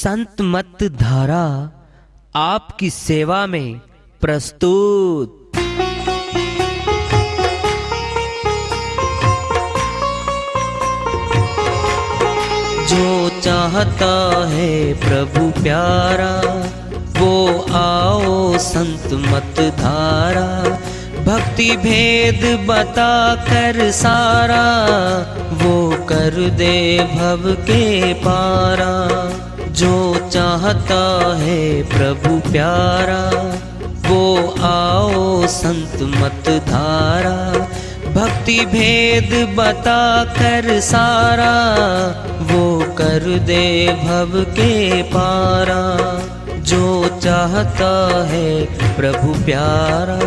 संत मत धारा आपकी सेवा में प्रस्तुत। जो चाहता है प्रभु प्यारा वो आओ संत मत धारा। भक्ति भेद बता कर सारा वो कर दे भव के पारा। जो चाहता है प्रभु प्यारा वो आओ संत मत धारा। भक्ति भेद बता कर सारा वो कर दे भव के पारा। जो चाहता है प्रभु प्यारा।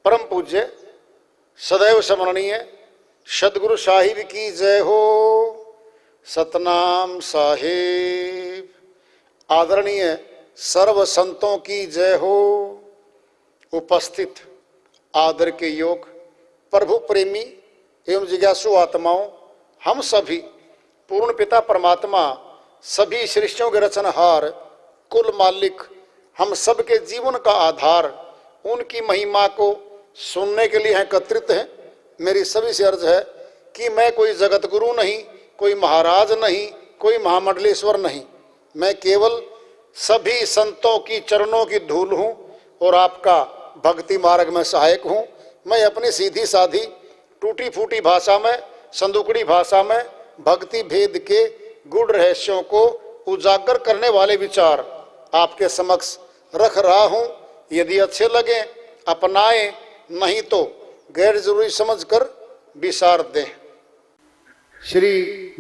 परम पूज्य सदैव स्मरणीय सदगुरु साहिब की जय हो। सतनाम साहिब। आदरणीय सर्व संतों की जय हो। उपस्थित आदर के योग प्रभु प्रेमी एवं जिज्ञासु आत्माओं, हम सभी पूर्ण पिता परमात्मा सभी सृष्टियों के रचनहार कुल मालिक हम सब के जीवन का आधार उनकी महिमा को सुनने के लिए एकत्रित हैं। मेरी सभी से अर्ज है कि मैं कोई जगत गुरु नहीं, कोई महाराज नहीं, कोई महामंडलेश्वर नहीं। मैं केवल सभी संतों की चरणों की धूल हूँ और आपका भक्ति मार्ग में सहायक हूँ। मैं अपनी सीधी साधी टूटी फूटी भाषा में, संदुकड़ी भाषा में भक्ति भेद के गूढ़ रहस्यों को उजागर करने वाले विचार आपके समक्ष रख रहा हूँ। यदि अच्छे लगे अपनाएं, नहीं तो गैर जरूरी समझकर विसार दें। श्री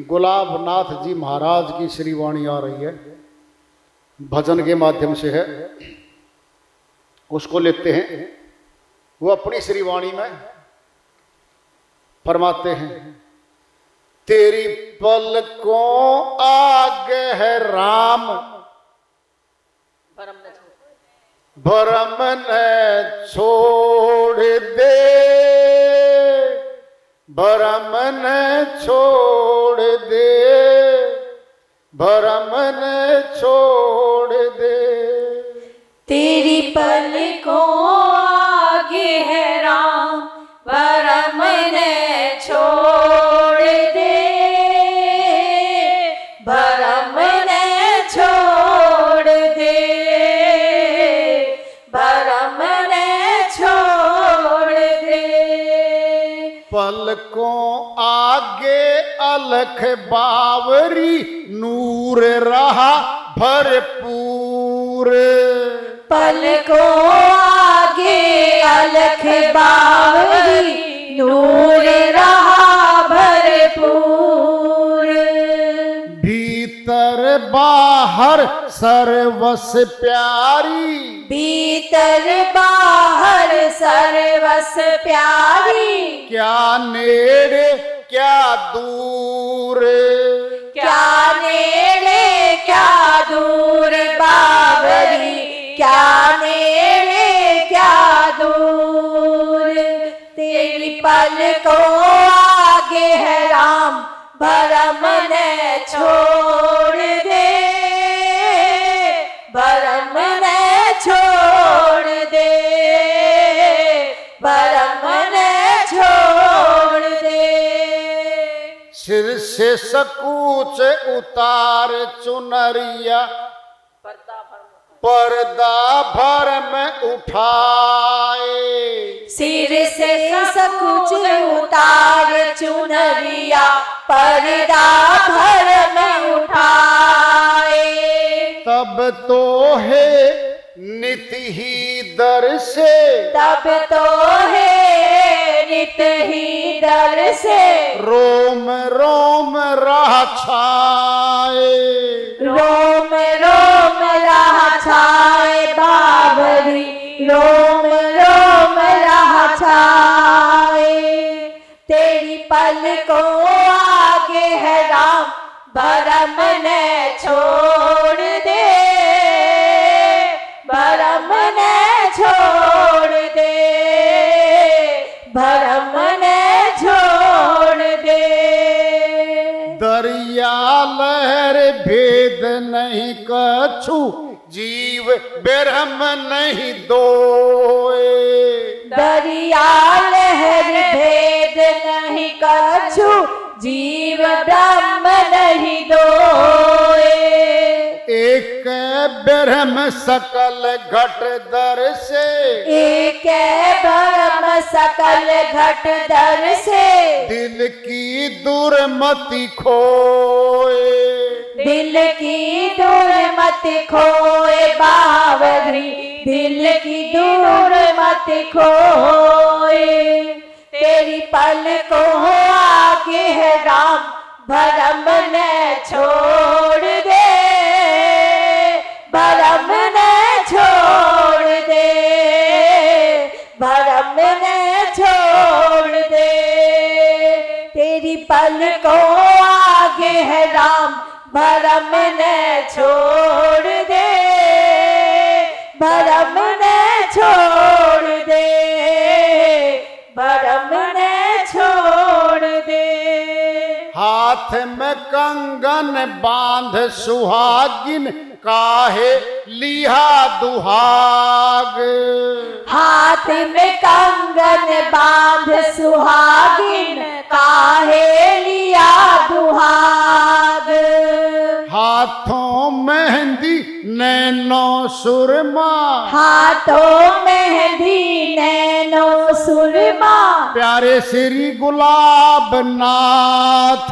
गुलाब नाथ जी महाराज की श्री वाणी आ रही है, भजन के माध्यम से है, उसको लेते हैं। वो अपनी श्री वाणी में फरमाते हैं, तेरी पलकों आगे है राम भरम न छोड़ दे, भरम न छोड़ दे, भरम न छोड़ दे। तेरी पलकों आगे है राम भरम न छोड़ दे, भरम न छोड़ दे, भरम न छोड़ दे। पलकों आगे अलख बावरी नूर रहा भरपूर। पलकों आगे अलख बावरी नूर रहा भरपूर। भीतर बाहर सर्वस प्यारी, भीतर बाहर सर्वस प्यारी। क्या नेड़े क्या दूर, क्या नेड़े क्या दूर बावरी, क्या नेड़े क्या दूर। तेरी पलकों आगे है राम भरम न छोड़ दे, भरम न छोड़ दे, भरम न छोड़ दे। सिर से सकूच उतार चुनरिया पर्दा भर में उठाए। सिर से सकुच उतार चुनरिया पर्दा भर में उठाए। तब तो है नित ही दर से, तब तो है नित ही दर से। रोम रोम राह छाए, रोम रोम रहा छाए। तेरी पलकों आगे है राम, भरम ने छोड़ दे, भरम ने छोड़ दे, भरम ने छोड़ दे। दरिया लहर भेद नहीं कछु, जीव बेरहम नहीं दोए। दरिया लहर भेद नहीं कछु, जीव ब्रह्म नहीं दोए। एक ब्रह्म सकल घट दर से, एक ब्रह्म सकल घट दर से। दिल की दुर्मति खोए, दिल की दूर मत खोए बावरी, दिल की दूर मत खोए। तेरी पलकों आगे है राम, भरम ने छोड़ दे, भरम ने छोड़ दे, भरम ने छोड़ दे। तेरी पलकों आगे है राम, भरम ने छोड़ दे, भरम ने छोड़ दे, भरम ने छोड़ दे। हाथ में कंगन बांध सुहागिन, काहे लिहा दुहाग। हाथ में कंगन बांध सुहागिन, काहे लिया दुहाग। हाथों मेहंदी नैनो सुरमा, हाथों मेहंदी नैनो सुरमा। प्यारे श्री गुलाब नाथ,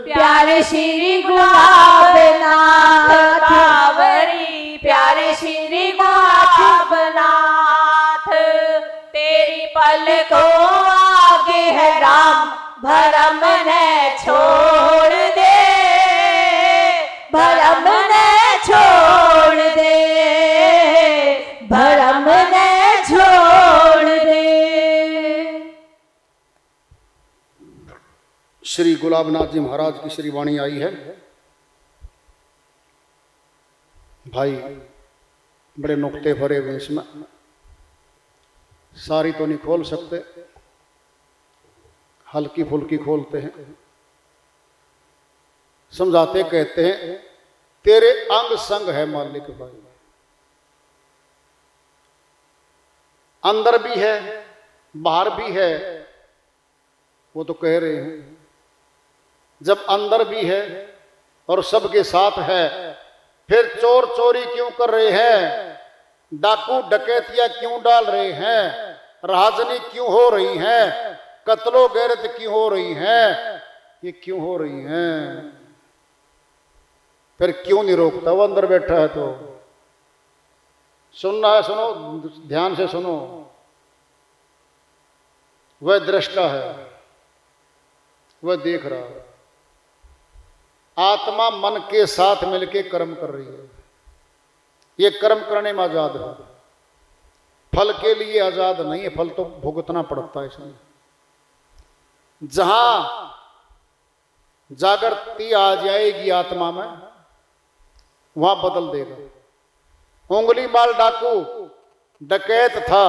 प्यारे श्री गुलाब नाथ कावरी, प्यारे श्री गुलाब नाथ। तेरी पलकों आगे है राम, भरम ने छोड़ दे, भरम ने छोड़ दे, भरम ने छोड़ दे। श्री गुलाबनाथ जी महाराज की श्री वाणी आई है। भाई बड़े नुक्ते भरे हुए इसमें, सारी तो नहीं खोल सकते, हल्की फुल्की खोलते हैं। समझाते कहते हैं तेरे अंग संग है मालिक भाई, अंदर भी है बाहर भी है। वो तो कह रहे हैं जब अंदर भी है और सबके साथ है, फिर चोर चोरी क्यों कर रहे हैं, डाकू डकैतियां क्यों डाल रहे हैं, राजनी क्यों हो रही हैं, कत्लो गैरत क्यों हो रही हैं, ये क्यों हो रही हैं, फिर क्यों नहीं रोकता। वो अंदर बैठा है तो सुनना है, सुनो ध्यान से सुनो। वह दृष्टा है, वह देख रहा है। आत्मा मन के साथ मिलकर कर्म कर रही है। ये कर्म करने में आजाद है, फल के लिए आजाद नहीं है, फल तो भुगतना पड़ता है इसमें। जहां जागृति आ जाएगी आत्मा में, वहां बदल देगा। उंगली माल डाकू डकैत था,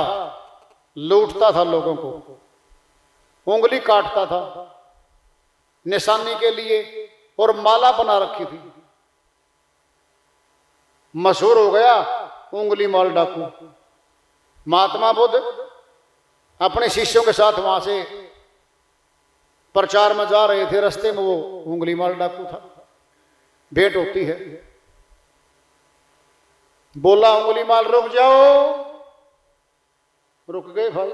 लूटता था लोगों को, उंगली काटता था निशानी के लिए और माला बना रखी थी। मशहूर हो गया उंगली माल डाकू। महात्मा बुद्ध अपने शिष्यों के साथ वहां से प्रचार में जा रहे थे, रास्ते में वो उंगली माल डाकू था। भेंट होती है, बोला उंगली माल रुक जाओ। रुक गए भाई।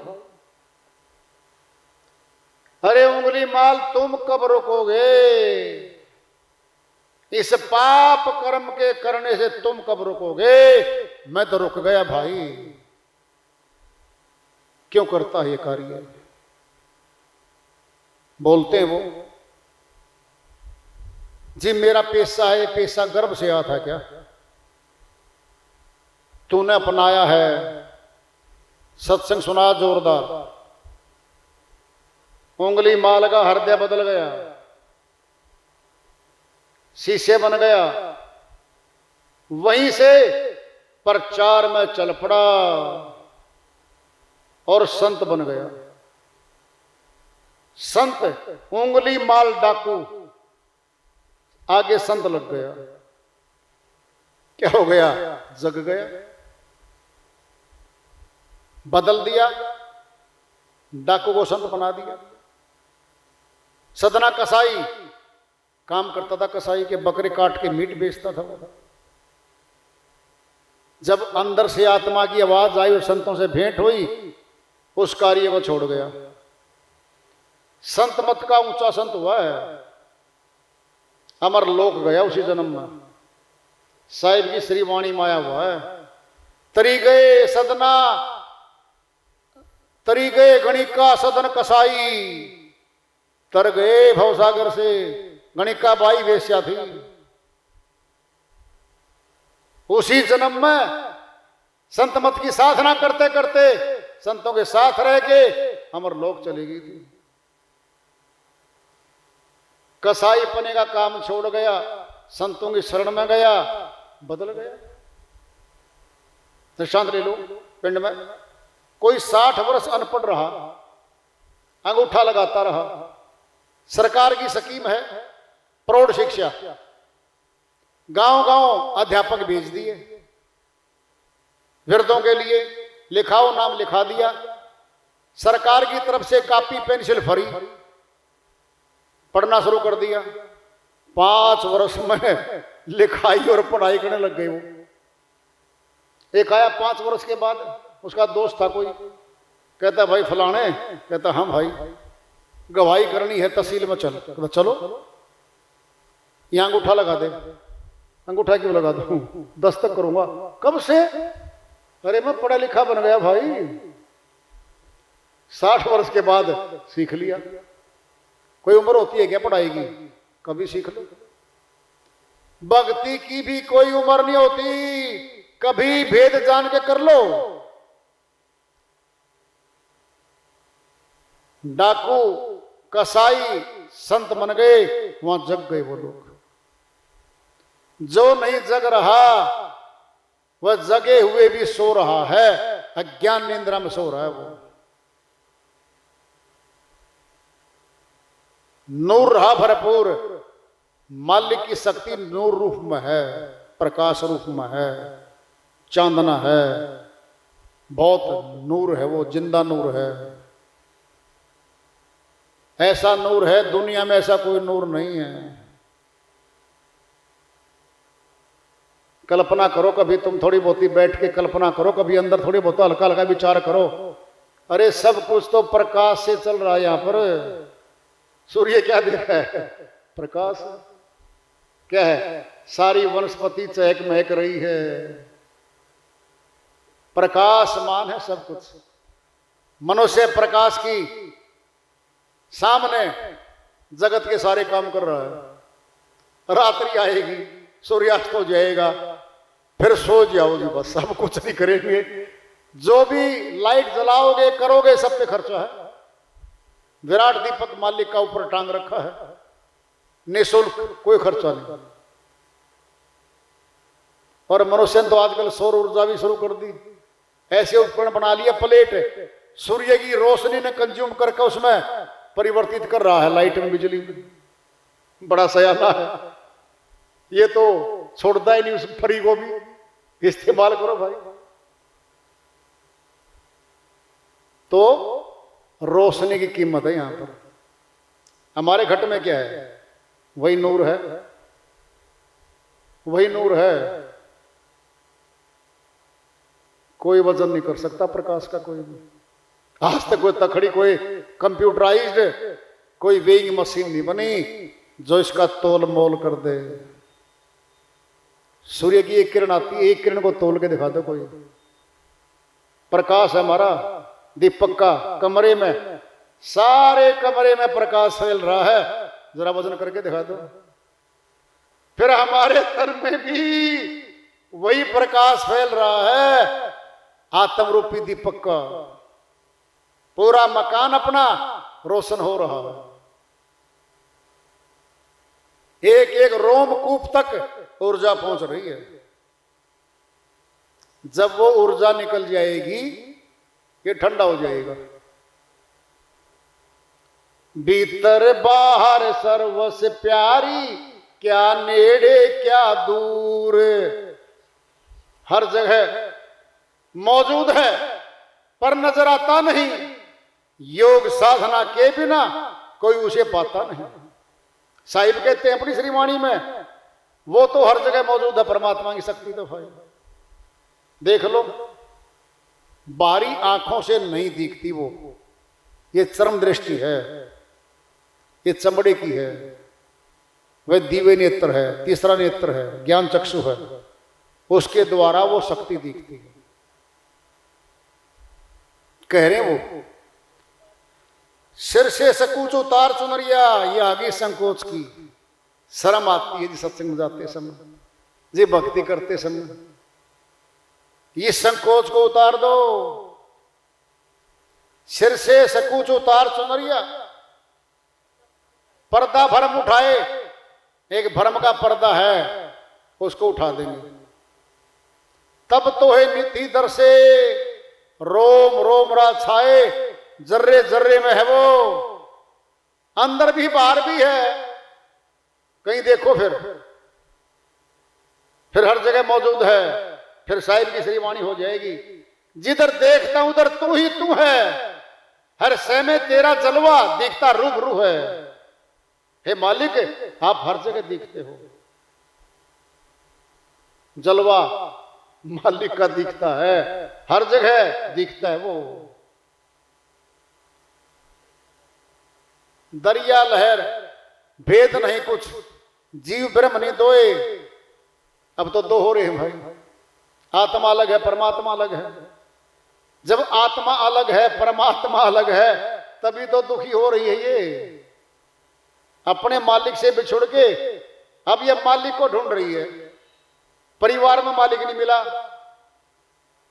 अरे उंगली माल तुम कब रुकोगे, इस पाप कर्म के करने से तुम कब रुकोगे। मैं तो रुक गया भाई। क्यों करता है ये कार्य। बोलते हैं वो जी मेरा पेशा है, पेशा गर्भ से आता है क्या, तूने अपनाया है सत्संग सुना जोरदार, उंगली माल का हृदय बदल गया, शीशे बन गया। वहीं से प्रचार में चल पड़ा और संत बन गया। संत उंगली माल डाकू, आगे संत लग गया। क्या हो गया? जग गया, बदल दिया, डाकू को संत बना दिया। सदना कसाई काम करता था, कसाई के बकरे काट के मीट बेचता था वो। जब अंदर से आत्मा की आवाज आई और संतों से भेंट हुई, उस कार्य को छोड़ गया। संत मत का ऊंचा संत हुआ है, अमर लोक गया उसी जन्म में। साहिब की श्री वाणी माया हुआ है। तरी गए सदना, तरी गए गणिका सदन कसाई, तर गए भवसागर से। गणिका बाई वेश्या थी। उसी जन्म में संत मत की साधना करते करते संतों के साथ रह के अमर लोक चली गई थी। कसाई पने का काम छोड़ गया, संतों की शरण में गया, बदल गया। दृष्टांत ले लो, पिंड में कोई 60 वर्ष अनपढ़ रहा, अंगूठा लगाता रहा। सरकार की स्कीम है प्रौढ़ शिक्षा, गांव गांव अध्यापक भेज दिए। वृद्धों के लिए लिखाओ, नाम लिखा दिया। सरकार की तरफ से कॉपी पेंसिल फ्री, पढ़ना शुरू कर दिया। 5 वर्ष में लिखाई और पढ़ाई करने लग गए वो। एक आया 5 वर्ष के बाद, उसका दोस्त था कोई, कहता भाई फलाने, कहता हाँ भाई गवाही करनी है तहसील में, चल। कहता चलो, यहां अंगूठा लगा दे। अंगूठा क्यों लगा दूं? दस्तक करूंगा। कब से? अरे मैं पढ़ा लिखा बन गया भाई, 60 वर्ष के बाद सीख लिया। कोई उम्र होती है क्या पढ़ाई की? कभी सीख लो। भक्ति की भी कोई उम्र नहीं होती, कभी भेद जान के कर लो। डाकू कसाई संत बन गए, वहां जग गए वो लोग। जो नहीं जग रहा वह जगे हुए भी सो रहा है, अज्ञान निंद्रा में सो रहा है वो। नूर रहा भरपूर, मालिक की शक्ति नूर रूप में है, प्रकाश रूप में है, चांदना है, बहुत नूर है वो, जिंदा नूर है। ऐसा नूर है दुनिया में, ऐसा कोई नूर नहीं है। कल्पना करो कभी, तुम थोड़ी बहुती बैठ के कल्पना करो कभी, अंदर थोड़ी बहुत हल्का हल्का विचार करो। अरे सब कुछ तो प्रकाश से चल रहा है यहां पर। सूर्य क्या दे रहा है? प्रकाश। क्या है? सारी वनस्पति चहक महक रही है, प्रकाशमान है सब कुछ। मनुष्य प्रकाश की सामने जगत के सारे काम कर रहा है। रात्रि आएगी, सूर्यास्त हो जाएगा, फिर सो जाओगे, बस सब कुछ नहीं करेंगे। जो भी लाइट जलाओगे करोगे सब पे खर्चा है। विराट दीपक मालिक का ऊपर टांग रखा है, निःशुल्क, कोई खर्चा नहीं। और मनुष्य ने तो आजकल सौर ऊर्जा भी शुरू कर दी। ऐसे उपकरण बना लिया, प्लेट सूर्य की रोशनी ने कंज्यूम करके उसमें परिवर्तित कर रहा है लाइट में, बिजली में। बड़ा सयाना है ये, तो छोड़ता ही नहीं उस फ्री को भी। इस्तेमाल करो भाई। तो रोशनी की कीमत है यहां पर। हमारे घट में क्या है? वही नूर है, वही नूर है। कोई वजन नहीं कर सकता प्रकाश का, कोई भी। आज तक कोई तखड़ी, कोई कंप्यूटराइज्ड, कोई वेइंग मशीन नहीं बनी जो इसका तोल मोल कर दे। सूर्य की एक किरण आती है, एक किरण को तोल के दिखा दो कोई। प्रकाश है हमारा दीपक का, कमरे में, सारे कमरे में प्रकाश फैल रहा है, जरा वजन करके दिखा दो। फिर हमारे घर में भी वही प्रकाश फैल रहा है, आत्म रूपी दीपक का पूरा मकान अपना रोशन हो रहा है। एक एक रोमकूप तक ऊर्जा पहुंच रही है। जब वो ऊर्जा निकल जाएगी ये ठंडा हो जाएगा। भीतर बाहर सर्वस प्यारी, क्या नेड़े क्या दूर, हर जगह मौजूद है पर नजर आता नहीं। योग साधना के बिना कोई उसे पाता नहीं। साहिब कहते हैं अपनी श्रीवाणी में, वो तो हर जगह मौजूद है परमात्मा की शक्ति। तो भाई देख लो, बाहरी आंखों से नहीं दिखती वो, ये चरम दृष्टि है, ये चमड़े की है, वह दिव्य नेत्र है, तीसरा नेत्र है, ज्ञान चक्षु है, उसके द्वारा वो शक्ति दिखती है। कह रहे वो, सिर से सकूच उतार चुनरिया, ये आगे संकोच की शर्म आती है जी सत्संग में जाते समय, जी भक्ति करते समय। ये संकोच को उतार दो। सिर से सकूच उतार चुनरिया, पर्दा भरम उठाए, एक भरम का पर्दा है उसको उठा देंगे। तब तो है निधि दर से रोम रोम रा छाए, जर्रे जर्रे में है वो, अंदर भी बाहर भी है। कहीं देखो फिर हर जगह मौजूद है। फिर साहिब की श्रीवाणी हो जाएगी, जिधर देखता उधर तू ही तू है, हर सह में तेरा जलवा दिखता रूबरू है। हे मालिक, आप हर जगह दिखते हो, जलवा मालिक का दिखता है, हर जगह दिखता है वो। दरिया लहर भेद नहीं कुछ, जीव ब्रह्म नहीं दोए। अब तो दो हो रहे हैं भाई, आत्मा अलग है, परमात्मा अलग है। जब आत्मा अलग है, परमात्मा अलग है, तभी तो दुखी हो रही है ये। अपने मालिक से बिछुड़ के अब ये मालिक को ढूंढ रही है। परिवार में मालिक नहीं मिला,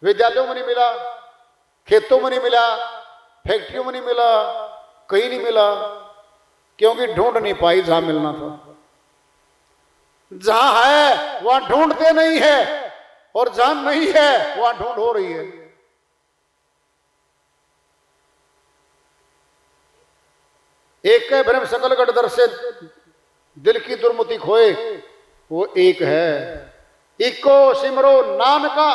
विद्यालयों में नहीं मिला, खेतों में नहीं मिला, फैक्ट्रियों में नहीं मिला, कहीं नहीं मिला, क्योंकि ढूंढ नहीं पाई जहां मिलना था। जहां है वहां ढूंढते नहीं है, और जहां नहीं है वहां ढूंढ हो रही है। एक के भ्रम सकल गढ़ से दिल की दुर्मति खोए, वो एक है। इको सिमरो नानका,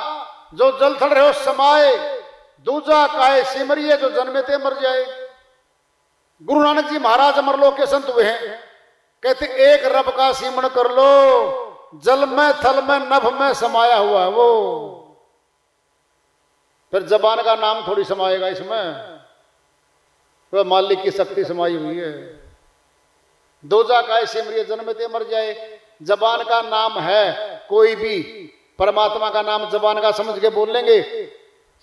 जो जल थड़ रहे हो समाए, दूजा काहे सिमरिए, जो जन्मेते मर जाए। गुरु नानक जी महाराज अमरलोक के संत हुए हैं, कहते एक रब का सिमरण कर लो, जल में थल में नभ में समाया हुआ है वो। फिर जबान का नाम थोड़ी समाएगा इसमें, वह मालिक की शक्ति समाई हुई है। दूजा का सिमरिए जन्मते मर जाए, जबान का नाम है कोई भी, परमात्मा का नाम जबान का समझ के बोल लेंगे।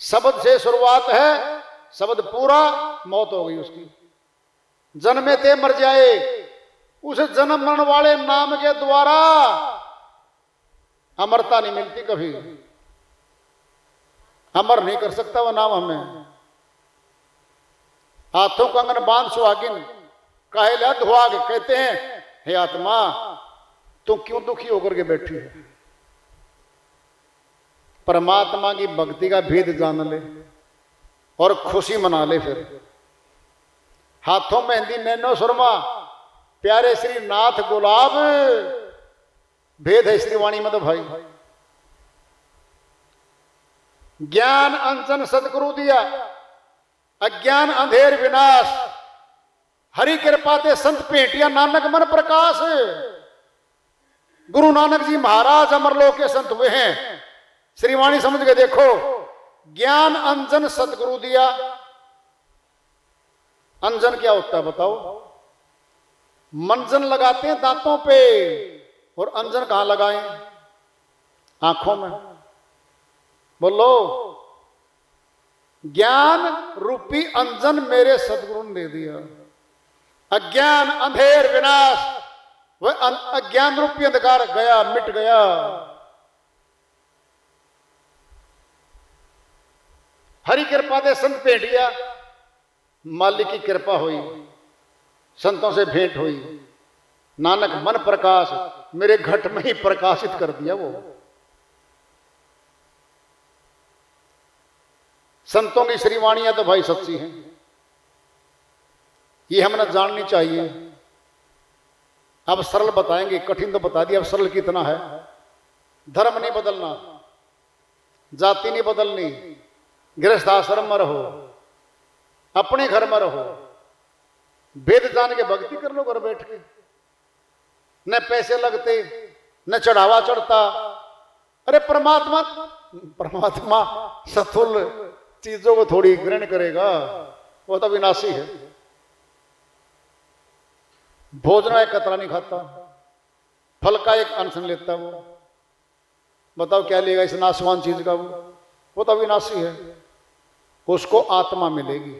शब्द से शुरुआत है, शब्द पूरा मौत हो गई उसकी। जन्मते मर जाए, उस जन्म मरण वाले नाम के द्वारा अमरता नहीं मिलती कभी। अमर नहीं कर सकता वह नाम हमें। हाथों कंगन बांध सुहागिन काहे ला दुहाग, कहते हैं हे आत्मा तू क्यों दुखी होकर के बैठी है। परमात्मा की भक्ति का भेद जान ले और खुशी मना ले। फिर हाथों मेहंदी नैनो सुरमा, प्यारे श्री नाथ गुलाब, भेद है श्रीवाणी में तो भाई। ज्ञान अंजन सदगुरु दिया, अज्ञान अंधेर विनाश, हरि कृपा ते संत भेटिया नानक मन प्रकाश। गुरु नानक जी महाराज अमरलोक के संत हुए हैं। श्रीवाणी समझ के देखो, ज्ञान अंजन सदगुरु दिया। अंजन क्या होता है बताओ? मंजन लगाते हैं दांतों पे, और अंजन कहां लगाएं? आंखों में। बोलो, ज्ञान रूपी अंजन मेरे सदगुरु ने दे दिया। अज्ञान अंधेर विनाश, वह अज्ञान रूपी अंधकार गया, मिट गया। हरी कृपा दे संत भेटिया, मालिक की कृपा हुई, संतों से भेंट हुई। नानक मन प्रकाश मेरे घट में ही प्रकाशित कर दिया। वो संतों की श्रीवाणियां तो भाई सच्ची हैं, ये हमें जाननी चाहिए। अब सरल बताएंगे, कठिन तो बता दिया, अब सरल कितना है। धर्म नहीं बदलना, जाति नहीं बदलनी, गृहस्थ आश्रम में रहो, अपने घर में रहो, वेद जान के भक्ति कर लो घर बैठ के, न पैसे लगते न चढ़ावा चढ़ता। अरे परमात्मा परमात्मा सथुल चीजों को थोड़ी ग्रहण करेगा, वो तो विनाशी है। भोजन एक कतरा नहीं खाता, फल का एक अंश नहीं लेता। वो बताओ क्या लेगा इस नाशवान चीज का? वो तो विनाशी है। उसको आत्मा मिलेगी।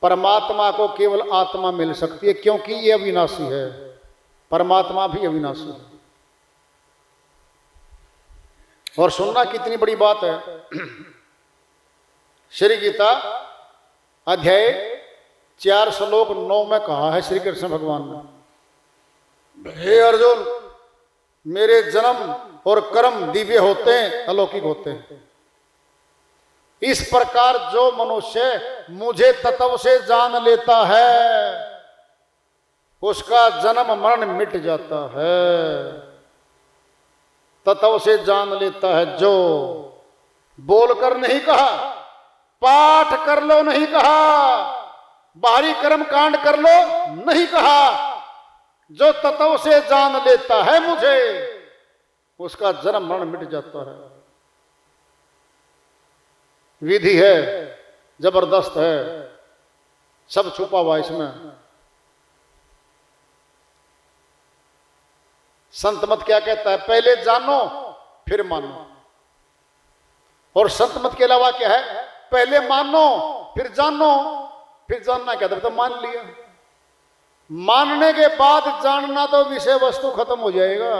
परमात्मा को केवल आत्मा मिल सकती है, क्योंकि ये अविनाशी है, परमात्मा भी अविनाशी है। और सुनना कितनी बड़ी बात है। श्री गीता अध्याय 4 श्लोक 9 में कहा है श्री कृष्ण भगवान ने, हे अर्जुन, मेरे जन्म और कर्म दिव्य होते हैं, अलौकिक होते हैं। इस प्रकार जो मनुष्य मुझे तत्व से जान लेता है, उसका जन्म मरण मिट जाता है। तत्व से जान लेता है, जो बोलकर नहीं कहा, पाठ कर लो नहीं कहा, बाहरी कर्म कांड कर लो नहीं कहा, जो तत्व से जान लेता है मुझे, उसका जन्म मरण मिट जाता है। विधि है, जबरदस्त है, सब छुपा हुआ इसमें। संत मत क्या कहता है? पहले जानो फिर मानो। और संत मत के अलावा क्या है? पहले मानो फिर जानो। फिर जानना क्या था? तो मान लिया। मानने के बाद जानना तो विषय वस्तु खत्म हो जाएगा।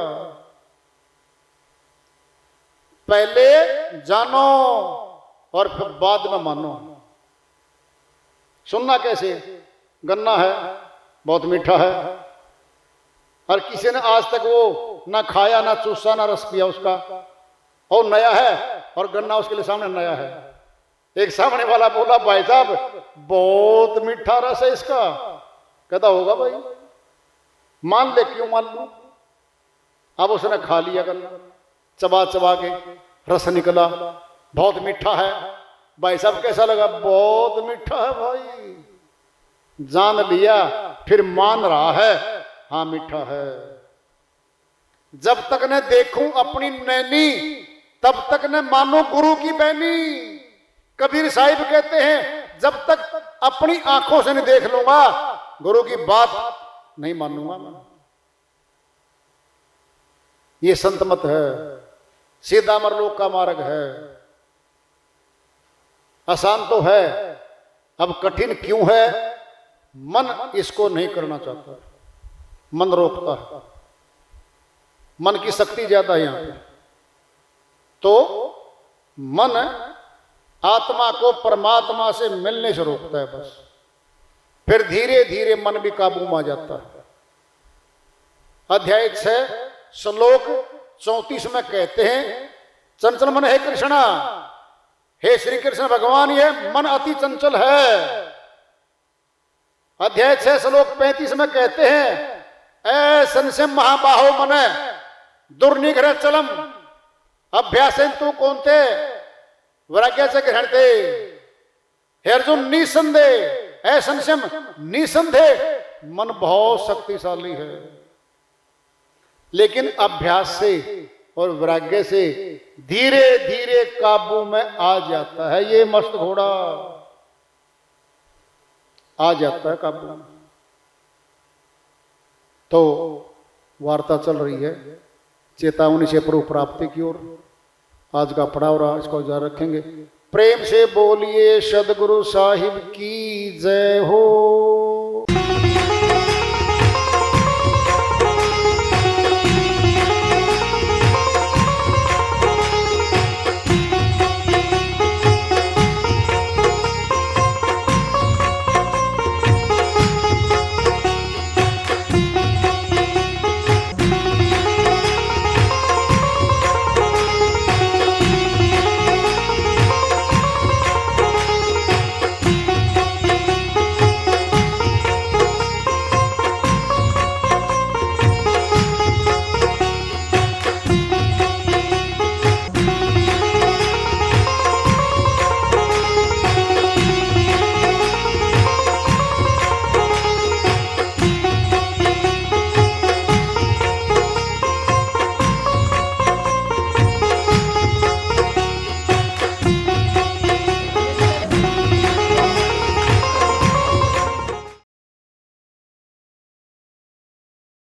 पहले जानो और फिर बाद में मानो। सुनना कैसे? गन्ना है, बहुत मीठा है, और किसी ने आज तक वो ना खाया, ना चूसा, ना रस पिया उसका, और नया है, और गन्ना उसके लिए सामने नया है। एक सामने वाला बोला, भाई साहब बहुत मीठा रस है इसका। कहता होगा भाई, मान ले। क्यों मान लूं? अब उसने खा लिया गन्ना, चबा चबा के रस निकला, बहुत मीठा है। भाई साहब कैसा लगा? बहुत मीठा है भाई। जान लिया, फिर मान रहा है, हाँ मीठा है। जब तक न देखूं अपनी नैनी, तब तक न मानो गुरु की बैनी। कबीर साहिब कहते हैं, जब तक अपनी आंखों से नहीं देख लूंगा, गुरु की बात नहीं मानूंगा मैं। ये संत मत है, सीधा मरलोक का मार्ग है। आसान तो है, अब कठिन क्यों है? मन इसको नहीं करना चाहता, मन रोकता है। मन की शक्ति ज्यादा है यहां पे। तो मन आत्मा को परमात्मा से मिलने से रोकता है बस। फिर धीरे धीरे मन भी काबू में आ जाता है। अध्याय 6 श्लोक 34 में कहते हैं, चंचल मन है कृष्णा, हे श्री कृष्ण भगवान, ये मन अति चंचल है। अध्याय 6 श्लोक 35 में कहते हैं, ऐ संशय महाबाहो मन दुर्निग्रह चलम अभ्यासेन तू कौनते वैराग्य से ग्रहण थे। हे अर्जुन, निसंदेह, ऐ संशय निसंदेह मन बहुत शक्तिशाली है, लेकिन अभ्यास से और वैराग्य से धीरे धीरे काबू में आ जाता है। ये मस्त घोड़ा आ जाता है काबू में। तो वार्ता चल रही है चेतावनी से प्रभु प्राप्ति की ओर। आज का पड़ाव रहा, इसको जारी रखेंगे। प्रेम से बोलिए सदगुरु साहिब की जय हो।